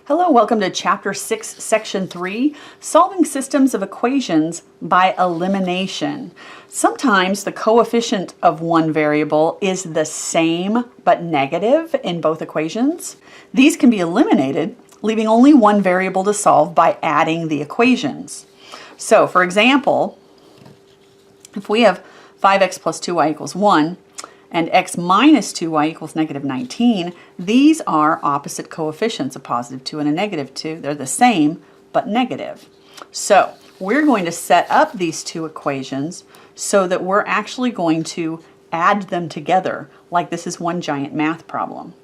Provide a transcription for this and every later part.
Hello, welcome to Chapter 6, Section 3, Solving Systems of Equations by Elimination. Sometimes the coefficient of one variable is the same but negative in both equations. These can be eliminated, leaving only one variable to solve by adding the equations. So, for example, if we have 5x plus 2y equals 1, and x minus 2y equals negative 19, these are opposite coefficients, a positive 2 and a negative 2. They're the same, but negative. So we're going to set up these two equations so that we're actually going to add them together, like this is one giant math problem.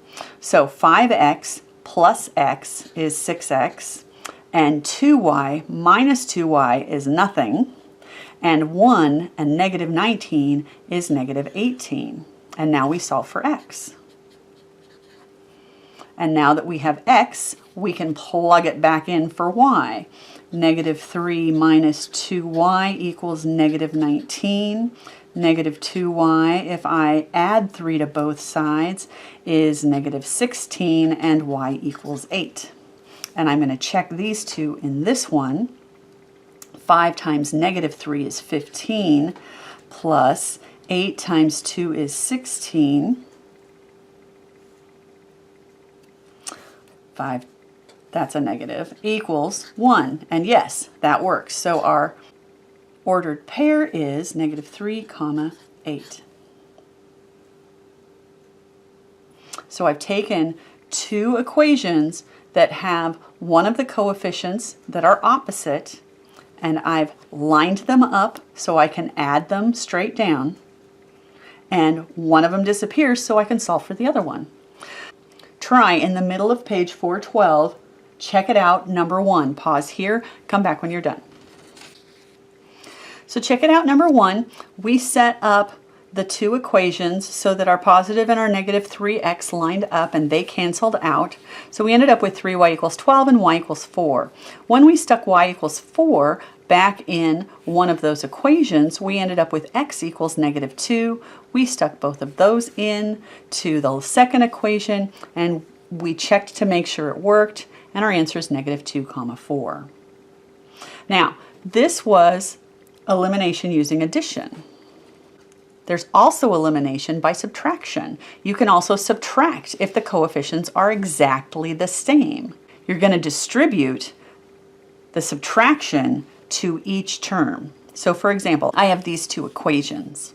So 5x plus x is 6x, and 2y minus 2y is nothing, and 1 and negative 19 is negative 18. And now we solve for x. And now that we have x, we can plug it back in for y. Negative 3 minus 2y equals negative 19. Negative 2y, if I add 3 to both sides, is negative 16, and y equals 8. And I'm going to check these two in this one. 5 times negative 3 is 15, plus 8 times 2 is 16. 5, that's a negative, equals 1. And yes, that works. So our ordered pair is negative 3, 8. So I've taken two equations that have one of the coefficients that are opposite, and I've lined them up so I can add them straight down. And one of them disappears so I can solve for the other one. Try in the middle of page 412, check it out, number 1. Pause here, come back when you're done. So check it out, number 1. We set up the two equations so that our positive and our negative 3x lined up and they canceled out. So we ended up with 3y equals 12 and y equals 4. When we stuck y equals 4 back in one of those equations, we ended up with x equals negative 2. We stuck both of those in to the second equation and we checked to make sure it worked, and our answer is negative 2, 4. Now, this was elimination using addition. There's also elimination by subtraction. You can also subtract if the coefficients are exactly the same. You're going to distribute the subtraction to each term. So for example, I have these two equations,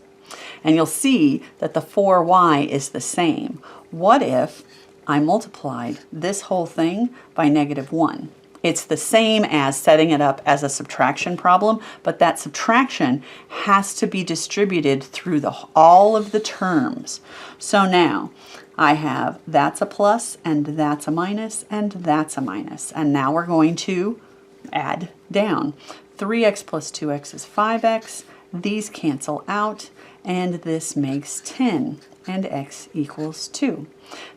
and you'll see that the 4y is the same. What if I multiplied this whole thing by negative 1? It's the same as setting it up as a subtraction problem, but that subtraction has to be distributed through all of the terms. So now I have that's a plus, and that's a minus, and that's a minus. And now we're going to add down. 3x plus 2x is 5x. These cancel out, and this makes 10, and x equals 2.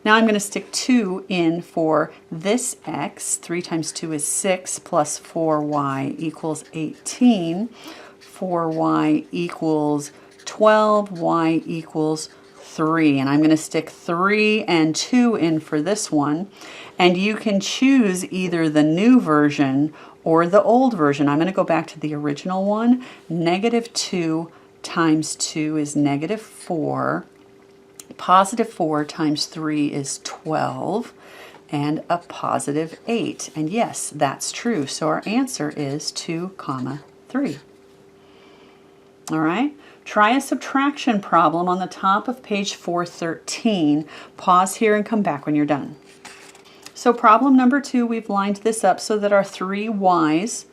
Now I'm going to stick 2 in for this x. 3 times 2 is 6, plus 4y equals 18. 4y equals 12, y equals 3. And I'm going to stick 3 and 2 in for this one. And you can choose either the new version or the old version. I'm going to go back to the original one. Negative 2 times 2 is negative 4. Positive 4 times 3 is 12, and a positive 8. And yes, that's true. So our answer is 2, 3. All right. Try a subtraction problem on the top of page 413. Pause here and come back when you're done. So problem number 2, we've lined this up so that our three y's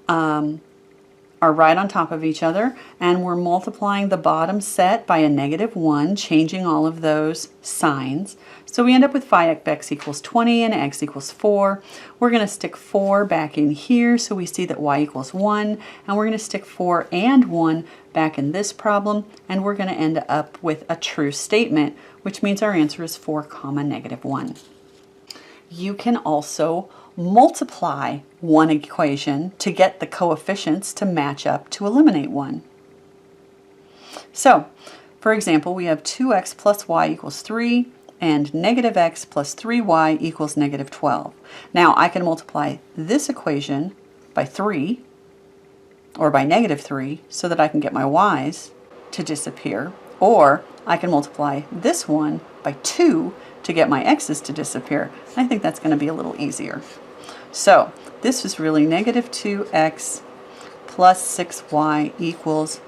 are right on top of each other, and we're multiplying the bottom set by a negative 1, changing all of those signs. So we end up with 5x equals 20 and x equals 4. We're going to stick 4 back in here so we see that y equals 1, and we're going to stick 4 and 1 back in this problem, and we're going to end up with a true statement, which means our answer is 4, negative 1. You can also multiply one equation to get the coefficients to match up to eliminate one. So, for example, we have 2x plus y equals 3, and negative x plus 3y equals negative 12. Now I can multiply this equation by 3 or by negative 3 so that I can get my y's to disappear, or I can multiply this one by 2 to get my x's to disappear. I think that's going to be a little easier. So this is really negative 2x plus 6y equals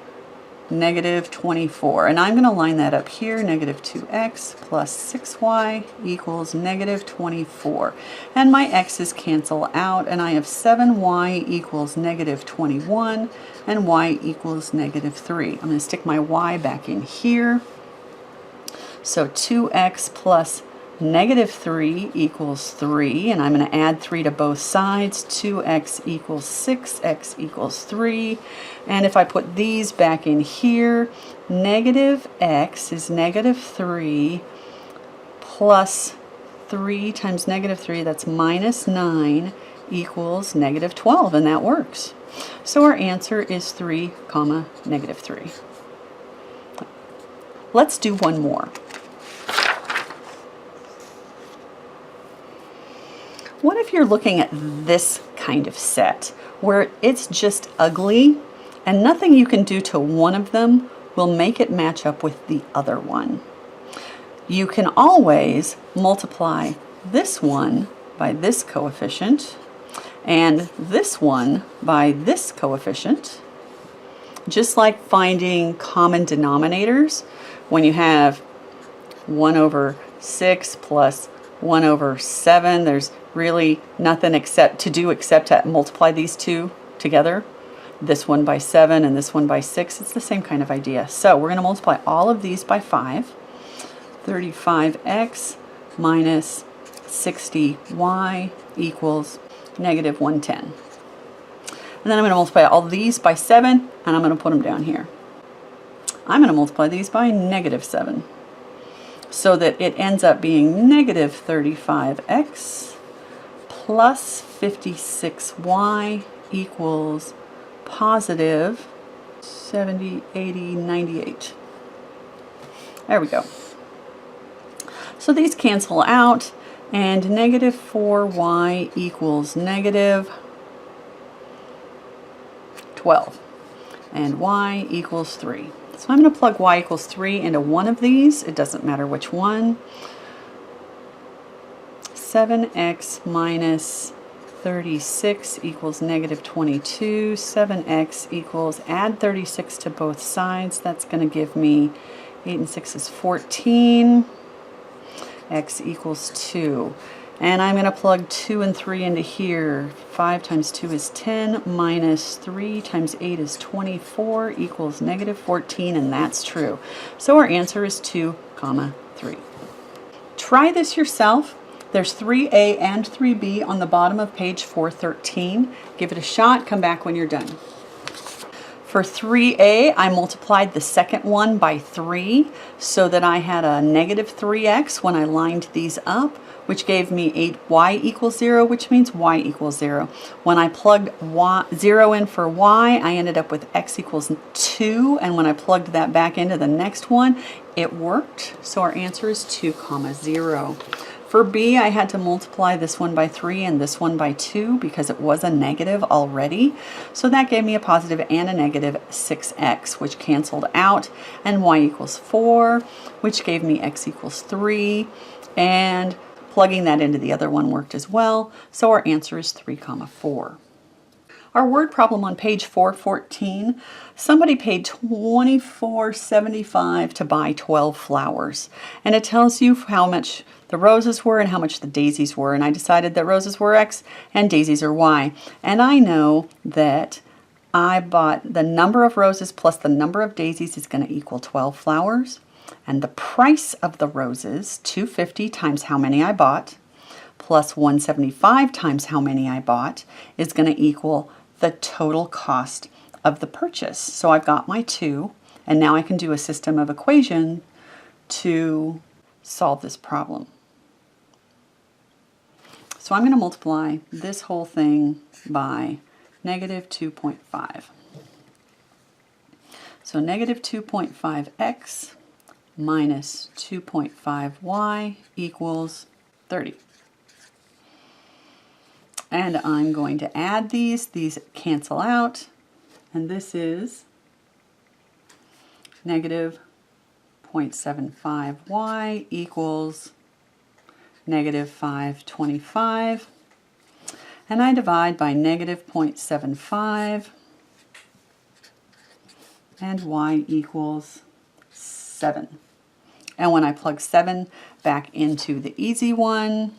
negative 24. And I'm going to line that up here, negative 2x plus 6y equals negative 24. And my x's cancel out, and I have 7y equals negative 21, and y equals negative 3. I'm going to stick my y back in here. So 2x plus negative 3 equals 3, and I'm going to add 3 to both sides. 2x equals 6, x equals 3. And if I put these back in here, negative x is negative 3 plus 3 times negative 3, that's minus 9, equals negative 12, and that works. So our answer is 3 comma negative 3. Let's do one more. What if you're looking at this kind of set where it's just ugly and nothing you can do to one of them will make it match up with the other one? You can always multiply this one by this coefficient and this one by this coefficient, just like finding common denominators when you have 1 over 6 plus 1 over 7. There's really nothing except to multiply these two together. This one by 7 and this one by 6. It's the same kind of idea. So we're going to multiply all of these by 5. 35x minus 60y equals negative 110. And then I'm going to multiply all these by 7, and I'm going to put them down here. I'm going to multiply these by negative 7, so that it ends up being negative 35x plus 56y equals positive 70, 80, 98. There we go. So these cancel out, and negative 4y equals negative 12, and y equals 3. So I'm going to plug y equals 3 into one of these. It doesn't matter which one. 7x minus 36 equals negative 22. 7x equals, add 36 to both sides. That's going to give me 8 and 6 is 14. X equals 2. And I'm going to plug 2 and 3 into here. 5 times 2 is 10, minus 3 times 8 is 24, equals negative 14, and that's true. So our answer is 2 comma 3. Try this yourself. There's 3A and 3B on the bottom of page 413. Give it a shot. Come back when you're done. For 3A, I multiplied the second one by 3 so that I had a negative 3x when I lined these up, which gave me 8y equals 0, which means y equals 0. When I plugged 0 in for y, I ended up with x equals 2, and when I plugged that back into the next one, it worked. So our answer is 2 comma 0. For B, I had to multiply this one by 3 and this one by 2 because it was a negative already. So that gave me a positive and a negative 6x, which canceled out, and y equals 4, which gave me x equals 3, and plugging that into the other one worked as well. So our answer is 3 comma 4. Our word problem on page 414, somebody paid $24.75 to buy 12 flowers. And it tells you how much the roses were and how much the daisies were. And I decided that roses were X and daisies are Y. And I know that I bought the number of roses plus the number of daisies is going to equal 12 flowers. And the price of the roses, $250 times how many I bought, plus $175 times how many I bought, is going to equal the total cost of the purchase. So I've got my 2, and now I can do a system of equation to solve this problem. So I'm going to multiply this whole thing by negative 2.5. So negative 2.5x minus 2.5y equals 30. And I'm going to add these cancel out, and this is negative 0.75y equals negative 525, and I divide by negative 0.75, and y equals 7. And when I plug 7 back into the easy one,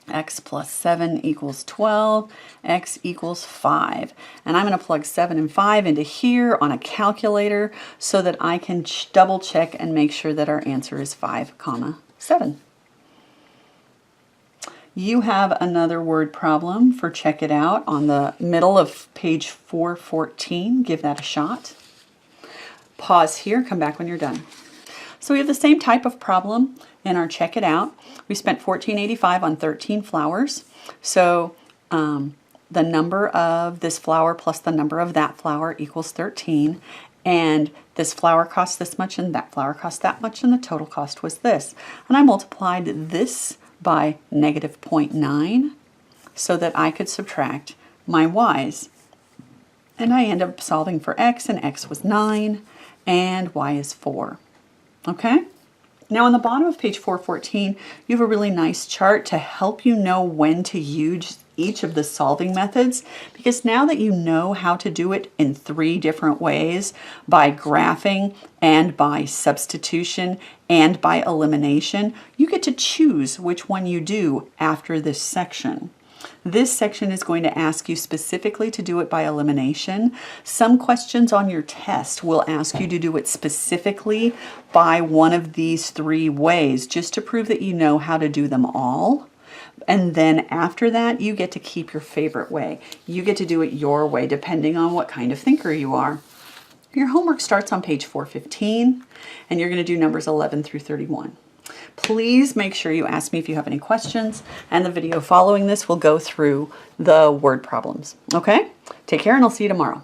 x plus 7 equals 12, x equals 5. And I'm going to plug 7 and 5 into here on a calculator so that I can double check and make sure that our answer is 5, 7. You have another word problem for check it out on the middle of page 414. Give that a shot. Pause here, come back when you're done. So we have the same type of problem in our check it out. We spent $14.85 on 13 flowers. So the number of this flower plus the number of that flower equals 13. And this flower cost this much and that flower cost that much and the total cost was this. And I multiplied this by negative 0.9 so that I could subtract my y's. And I end up solving for x, and x was 9 and y is 4. Okay? Now on the bottom of page 414, you have a really nice chart to help you know when to use each of the solving methods, because now that you know how to do it in 3 different ways, by graphing and by substitution and by elimination, you get to choose which one you do after this section. This section is going to ask you specifically to do it by elimination. Some questions on your test will ask you to do it specifically by one of these 3 ways, just to prove that you know how to do them all. And then after that, you get to keep your favorite way. You get to do it your way, depending on what kind of thinker you are. Your homework starts on page 415, and you're going to do numbers 11 through 31. Please make sure you ask me if you have any questions, and the video following this will go through the word problems. Okay? Take care, and I'll see you tomorrow.